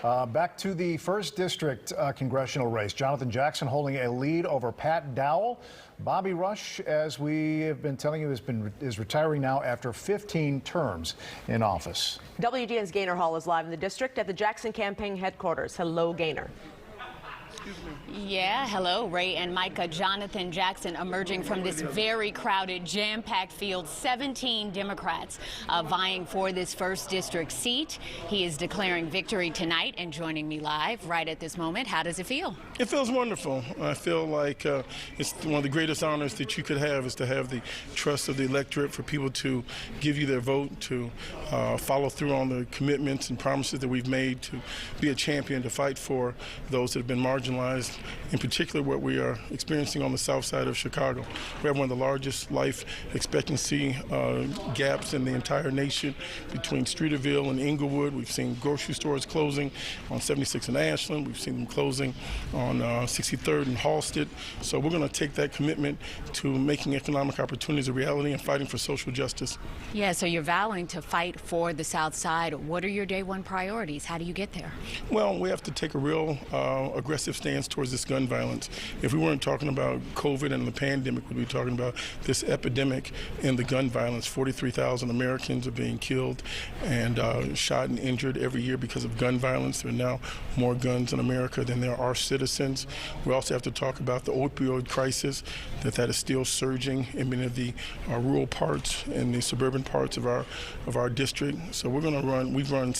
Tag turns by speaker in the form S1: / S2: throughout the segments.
S1: Back to the 1st District congressional race. Jonathan Jackson holding a lead over Pat Dowell. Bobby Rush, as we have been telling you, is retiring now after 15 terms in office.
S2: WGN's Gaynor Hall is live in the district at the Jackson campaign headquarters. Hello, Gaynor.
S3: Yeah, hello, Ray and Micah. Jonathan Jackson emerging from this very crowded, jam-packed field. 17 Democrats vying for this 1st District seat. He is declaring victory tonight and joining me live right at this moment. How does it feel?
S4: It feels wonderful. I feel like it's one of the greatest honors that you could have is to have the trust of the electorate, for people to give you their vote, to follow through on the commitments and promises that we've made, to be a champion, to fight for those that have been marginalized. In particular, what we are experiencing on the south side of Chicago. We have one of the largest life expectancy gaps in the entire nation between Streeterville and Inglewood. We've seen grocery stores closing on 76 and Ashland. We've seen them closing on 63rd and Halsted. So we're going to take that commitment to making economic opportunities a reality and fighting for social justice.
S3: Yeah, so you're vowing to fight for the south side. What are your day one priorities? How do you get there?
S4: Well, we have to take a real aggressive stance towards this gun violence. If we weren't talking about COVID and the pandemic, we'd be talking about this epidemic in the gun violence. 43,000 Americans are being killed and shot and injured every year because of gun violence. There are now more guns in America than there are citizens. We also have to talk about the opioid crisis, that is still surging in many of the rural parts and the suburban parts of our district. So we're going to run, we've run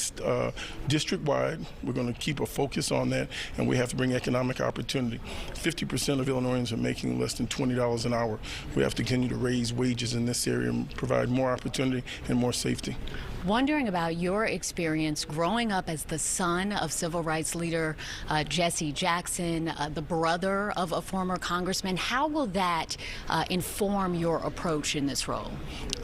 S4: district-wide. We're going to keep a focus on that, and we have to bring economic opportunity. 50% of Illinoisans are making less than $20 an hour. We have to continue to raise wages in this area and provide more opportunity and more safety.
S3: Wondering about your experience growing up as the son of civil rights leader Jesse Jackson, the brother of a former congressman. How will that inform your approach in this role?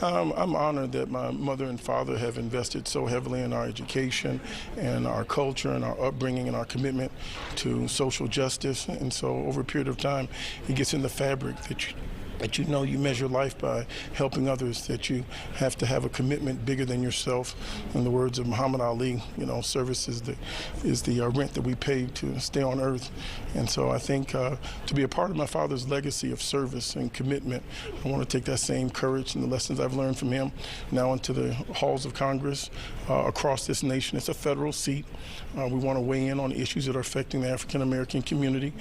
S4: I'm honored that my mother and father have invested so heavily in our education and our culture and our upbringing and our commitment to social justice. And so over a period of time, it gets in the fabric that you know you measure life by helping others, that you have to have a commitment bigger than yourself. In the words of Muhammad Ali, you know, service is the rent that we pay to stay on earth. And so I think to be a part of my father's legacy of service and commitment, I want to take that same courage and the lessons I've learned from him now into the halls of Congress across this nation. It's a federal seat. We want to weigh in on issues that are affecting the African American community.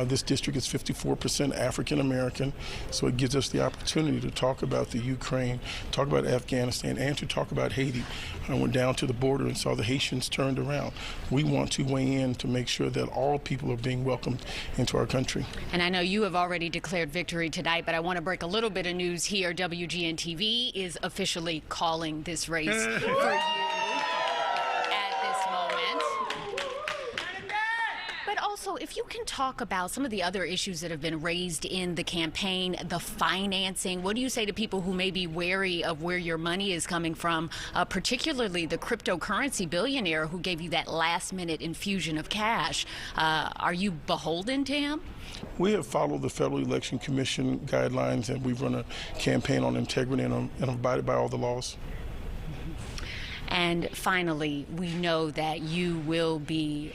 S4: This district is 54% African American. So it gives us the opportunity to talk about the Ukraine, talk about Afghanistan, and to talk about Haiti. I went down to the border and saw the Haitians turned around. We want to weigh in to make sure that all people are being welcomed into our country.
S3: And I know you have already declared victory tonight, but I want to break a little bit of news here. WGN TV is officially calling this race for you. Also, if you can talk about some of the other issues that have been raised in the campaign, the financing, what do you say to people who may be wary of where your money is coming from, particularly the cryptocurrency billionaire who gave you that last-minute infusion of cash? Are you beholden to him?
S4: We have followed the Federal Election Commission guidelines, and we've run a campaign on integrity and abided by all the laws.
S3: And finally, we know that you will be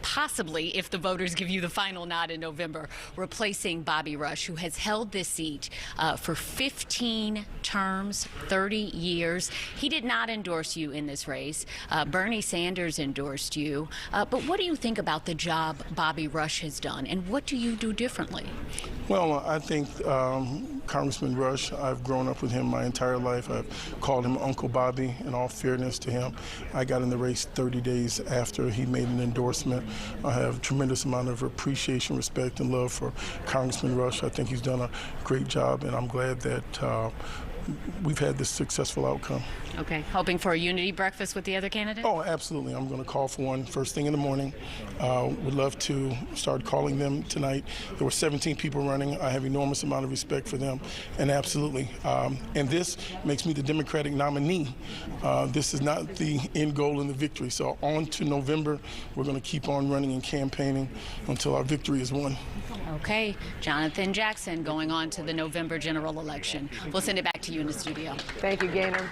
S3: possibly, if the voters give you the final nod in November, replacing Bobby Rush, who has held this seat for 15 terms, 30 years. He did not endorse you in this race. Bernie Sanders endorsed you. But what do you think about the job Bobby Rush has done, and what do you do differently?
S4: Well, I think Congressman Rush, I've grown up with him my entire life. I've called him Uncle Bobby, in all fairness to him. I got in the race 30 days after he made an endorsement. I have a tremendous amount of appreciation, respect, and love for Congressman Rush. I think he's done a great job, and I'm glad that we've had this successful outcome.
S3: Okay. Hoping for a unity breakfast with the other candidates?
S4: Oh, absolutely. I'm going to call for one first thing in the morning. Would love to start calling them tonight. There were 17 people running. I have enormous amount of respect for them, and absolutely. And this makes me the Democratic nominee. This is not the end goal in the victory. So on to November, we're going to keep on running and campaigning until our victory is won.
S3: Okay. Jonathan Jackson going on to the November general election. We'll send it back to you in the studio.
S2: Thank you, Gaynor.